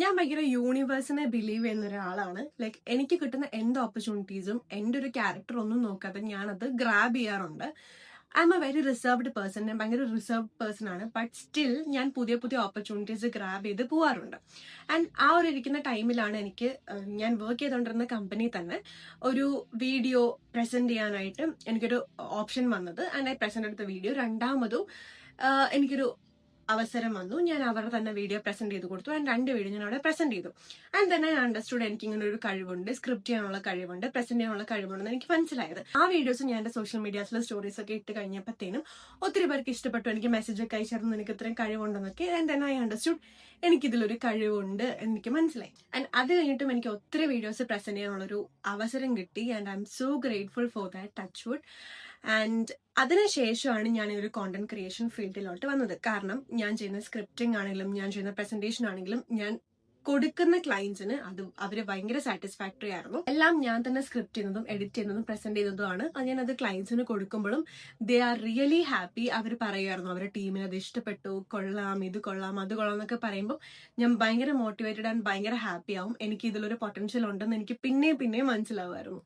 ഞാൻ ഭയങ്കര യൂണിവേഴ്സിനെ ബിലീവ് ചെയ്യുന്ന ഒരാളാണ്. ലൈക്ക് എനിക്ക് കിട്ടുന്ന എന്ത് ഓപ്പർച്യൂണിറ്റീസും എൻ്റെ ഒരു ക്യാരക്ടർ ഒന്നും നോക്കാതെ ഞാനത് ഗ്രാബ് ചെയ്യാറുണ്ട്. I M A very reserved person. ഞാൻ ഭയങ്കര റിസർവ്ഡ് പേഴ്സൺ ആണ്. ബട്ട് സ്റ്റിൽ ഞാൻ പുതിയ പുതിയ ഓപ്പർച്യൂണിറ്റീസ് ഗ്രാബ് ചെയ്ത് പോവാറുണ്ട്. ആൻഡ് ആ ഒരു ഇരിക്കുന്ന ടൈമിലാണ് എനിക്ക് ഞാൻ വർക്ക് ചെയ്തുകൊണ്ടിരുന്ന കമ്പനി തന്നെ ഒരു വീഡിയോ പ്രസന്റ് ചെയ്യാനായിട്ട് എനിക്കൊരു ഓപ്ഷൻ വന്നത്. ആൻഡ് ഐ പ്രസന്റ് എടുത്ത വീഡിയോ രണ്ടാമതും എനിക്കൊരു അവസരം വന്നു. ഞാൻ അവരുടെ തന്നെ വീഡിയോ പ്രസന്റ് ചെയ്ത് കൊടുത്തു. ആൻഡ് 2 വീഡിയോ ഞാൻ അവിടെ പ്രസന്റ് ചെയ്തു. ആൻഡ് തന്നെ ഞാൻ അണ്ടർസ്റ്റുഡ് എനിക്ക് ഇങ്ങനെ ഒരു കഴിവുണ്ട്, സ്ക്രിപ്റ്റ് ചെയ്യാനുള്ള കഴിവുണ്ട്, പ്രസന്റ് ചെയ്യാനുള്ള കഴിവുണ്ടെന്ന് എനിക്ക് മനസ്സിലായത്. ആ വീഡിയോസ് ഞാൻ എന്റെ സോഷ്യൽ മീഡിയാസിലെ സ്റ്റോറീസ് ഒക്കെ ഇട്ട് കഴിഞ്ഞപ്പോഴത്തേനും ഒത്തിരി പേർക്ക് ഇഷ്ടപ്പെട്ടു. എനിക്ക് മെസ്സേജ് ഒക്കെ അയച്ചിരുന്നു, എനിക്ക് ഇത്രയും കഴിവുണ്ടെന്നൊക്കെ. ആൻഡ് തന്നെ ഐ അണ്ടർസ്റ്റുഡ് എനിക്കിതിലൊരു കഴിവുണ്ട് എനിക്ക് മനസ്സിലായി. ആൻഡ് അത് കഴിഞ്ഞിട്ടും എനിക്ക് ഒത്തിരി വീഡിയോസ് പ്രസന്റ് ചെയ്യാനുള്ളൊരു അവസരം കിട്ടി. And I M so grateful for that, touch wood. And അതിനുശേഷമാണ് ഞാൻ ഈ ഒരു കോണ്ടന്റ് ക്രിയേഷൻ ഫീൽഡിലോട്ട് വന്നത്. കാരണം ഞാൻ ചെയ്യുന്ന സ്ക്രിപ്റ്റിംഗ് ആണെങ്കിലും ഞാൻ ചെയ്യുന്ന പ്രസന്റേഷൻ ആണെങ്കിലും ഞാൻ കൊടുക്കുന്ന ക്ലയൻസിന് അത് അവര് ഭയങ്കര സാറ്റിസ്ഫാക്ടറി ആയിരുന്നു. എല്ലാം ഞാൻ തന്നെ സ്ക്രിപ്റ്റ് ചെയ്യുന്നതും എഡിറ്റ് ചെയ്യുന്നതും പ്രസന്റ് ചെയ്യുന്നതുമാണ്. ഞാനത് ക്ലയൻസിന് കൊടുക്കുമ്പോഴും ദേ ആർ റിയലി ഹാപ്പി. അവർ പറയുമായിരുന്നു അവരുടെ ടീമിന് അത് ഇഷ്ടപ്പെട്ടു, കൊള്ളാം, ഇത് കൊള്ളാം, അത് കൊള്ളാം എന്നൊക്കെ പറയുമ്പോൾ ഞാൻ ഭയങ്കര മോട്ടിവേറ്റഡ് ആൻഡ് ഭയങ്കര ഹാപ്പി ആവും. എനിക്ക് ഇതിലൊരു പൊട്ടൻഷ്യൽ ഉണ്ടെന്ന് എനിക്ക് പിന്നെയും മനസ്സിലാവുമായിരുന്നു.